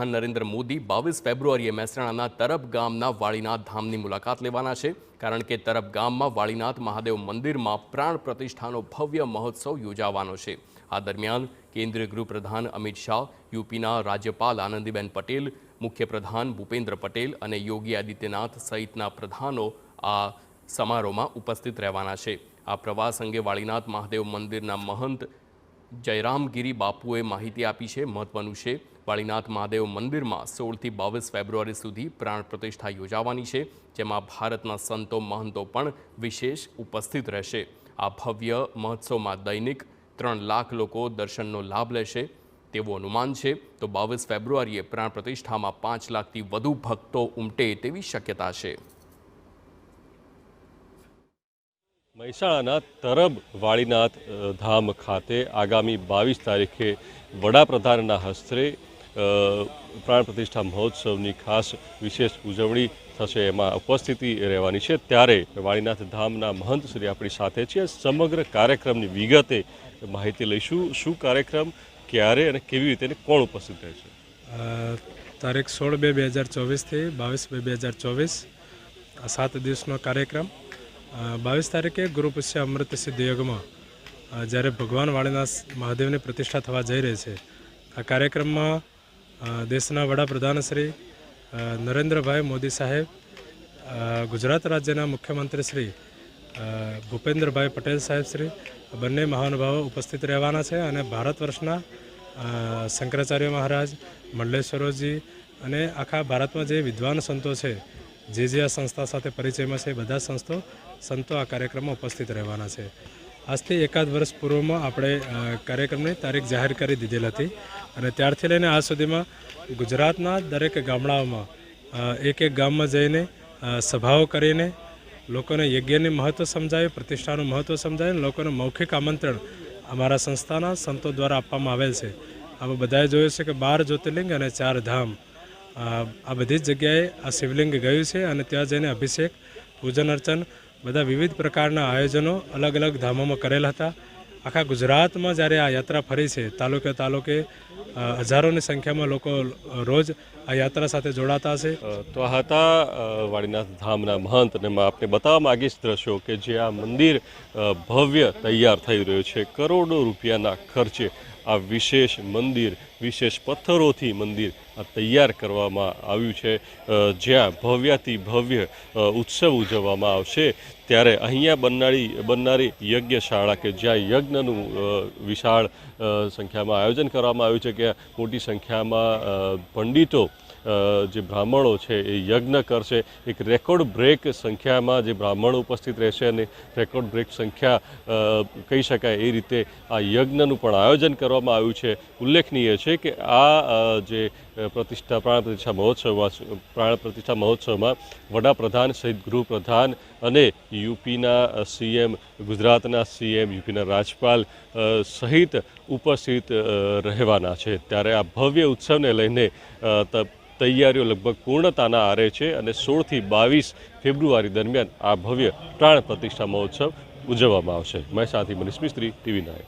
નરેન્દ્ર મોદી 22 ફેબ્રુઆરીએ મહેસાણાના તરફ ગામના વાળીનાથ ધામની મુલાકાત લેવાના છે, કારણ કે તરફ ગામમાં વાળીનાથ મહાદેવ મંદિરમાં પ્રાણ પ્રતિષ્ઠાનો ભવ્ય મહોત્સવ યોજાવાનો છે। આ દરમિયાન કેન્દ્રીય ગૃહપ્રધાન અમિત શાહ, યુપીના રાજ્યપાલ આનંદીબેન પટેલ, મુખ્યપ્રધાન ભૂપેન્દ્ર પટેલ અને યોગી આદિત્યનાથ સહિતના પ્રધાનો આ સમારોહમાં ઉપસ્થિત રહેવાના છે। આ પ્રવાસ અંગે વાળીનાથ મહાદેવ મંદિરના મહંત જયરામગીરી બાપુએ માહિતી આપી છે। મહત્વનું છે, વાળીનાથ મહાદેવ મંદિરમાં 16થી 22 ફેબ્રુઆરી સુધી પ્રાણ પ્રતિષ્ઠા યોજાવાની છે, જેમાં ભારતના સંતો મહંતો પણ વિશેષ ઉપસ્થિત રહેશે। આ ભવ્ય મહોત્સવમાં દૈનિક 3 લાખ લોકો દર્શનનો લાભ લેશે તેવું અનુમાન છે। તો 22 ફેબ્રુઆરીએ પ્રાણ પ્રતિષ્ઠામાં 5 લાખથી વધુ ભક્તો ઉમટે તેવી શક્યતા છે। મહેસાણાના તરબ વાળીનાથ ધામ ખાતે આગામી 22 તારીખે વડાપ્રધાનના હસ્તે પ્રાણ પ્રતિષ્ઠા મહોત્સવની ખાસ વિશેષ ઉજવણી થશે, એમાં ઉપસ્થિતિ રહેવાની છે। ત્યારે વાળીનાથ ધામના મહંત શ્રી આપણી સાથે છે। સમગ્ર કાર્યક્રમની વિગતે માહિતી લઈશું। શું કાર્યક્રમ, ક્યારે અને કેવી રીતે કોણ ઉપસ્થિત રહેશે? તારીખ 16/2/2024 થી 22/2/2024 7 દિવસનો કાર્યક્રમ। 22 તારીખે ગુરુપુષ્ય અમૃત સિદ્ધ યોગમાં જ્યારે ભગવાન વાળીનાથ મહાદેવની પ્રતિષ્ઠા થવા જઈ રહી છે, આ કાર્યક્રમમાં દેશના વડાપ્રધાન શ્રી નરેન્દ્રભાઈ મોદી સાહેબ, ગુજરાત રાજ્યના મુખ્યમંત્રી શ્રી ભૂપેન્દ્રભાઈ પટેલ સાહેબ શ્રી બંને મહાનુભાવો ઉપસ્થિત રહેવાના છે અને ભારત વર્ષના શંકરાચાર્ય મહારાજ, મંડલેશ્વરોજી અને આખા ભારતમાં જે વિદ્વાન સંતો છે, જે આ સંસ્થા સાથે પરિચયમાં છે, બધા સંતો આ કાર્યક્રમમાં ઉપસ્થિત રહેવાના છે। આજથી એકાદ વર્ષ પૂર્વમાં આપણે કાર્યક્રમની તારીખ જાહેર કરી દીધેલ હતી અને ત્યારથી લઈને આજ સુધીમાં ગુજરાતના દરેક ગામડાઓમાં એક ગામમાં જઈને સભાઓ કરીને લોકોને યજ્ઞની મહત્ત્વ સમજાવ્યું, પ્રતિષ્ઠાનું મહત્ત્વ સમજાવ્યું, લોકોને મૌખિક આમંત્રણ અમારા સંસ્થાના સંતો દ્વારા આપવામાં આવેલ છે। આપણે બધાએ જોયું છે કે 12 જ્યોતિર્લિંગ અને 4 ધામ, આ બધી જ જગ્યાએ આ શિવલિંગ ગયું છે અને ત્યાં જઈને અભિષેક, પૂજન અર્ચન, બધા વિવિધ પ્રકારના આયોજનો અલગ અલગ ધામોમાં કરેલા હતા। આખા ગુજરાતમાં જ્યારે આ યાત્રા ફરી છે, તાલુકે હજારોની સંખ્યામાં લોકો રોજ આ યાત્રા સાથે જોડાતા છે। તો આ હતા વાળીનાથ ધામના મહંત, અને આપણે બતાવવા માગીશ દ્રશ્યો કે જે આ મંદિર ભવ્ય તૈયાર થઈ રહ્યું છે, કરોડો રૂપિયાના ખર્ચે આ વિશેષ મંદિર, વિશેષ પથ્થરોથી મંદિર આ તૈયાર કરવામાં આવ્યું છે, જ્યાં ભવ્યાતિ ભવ્ય ઉત્સવ ઉજવવામાં આવશે। ત્યારે અહીંયા બનનારી યજ્ઞશાળા કે જ્યાં યજ્ઞનું વિશાળ સંખ્યામાં આયોજન કરવામાં આવ્યું છે, કે મોટી સંખ્યામાં પંડિતો જે બ્રાહ્મણો છે એ યજ્ઞ કરશે। એક રેકોર્ડ બ્રેક સંખ્યામાં જે બ્રાહ્મણો ઉપસ્થિત રહેશે અને રેકોર્ડ બ્રેક સંખ્યા કહી શકાય એ રીતે આ યજ્ઞનું પણ આયોજન કરવામાં આવ્યું છે। ઉલ્લેખનીય છે કે આ જે પ્રાણ પ્રતિષ્ઠા મહોત્સવમાં વડાપ્રધાન સહિત ગૃહપ્રધાન અને યુપીના સીએમ, ગુજરાતના સીએમ, યુપીના રાજ્યપાલ સહિત ઉપસ્થિત રહેવાના છે। ત્યારે આ ભવ્ય ઉત્સવને લઈને તૈયારીઓ લગભગ પૂર્ણતાના આરે છે અને 16થી 22 ફેબ્રુઆરી દરમિયાન આ ભવ્ય પ્રાણ પ્રતિષ્ઠા મહોત્સવ ઉજવવામાં આવશે। મહેસાણાથી મનીષ મિસ્ત્રી, TV9।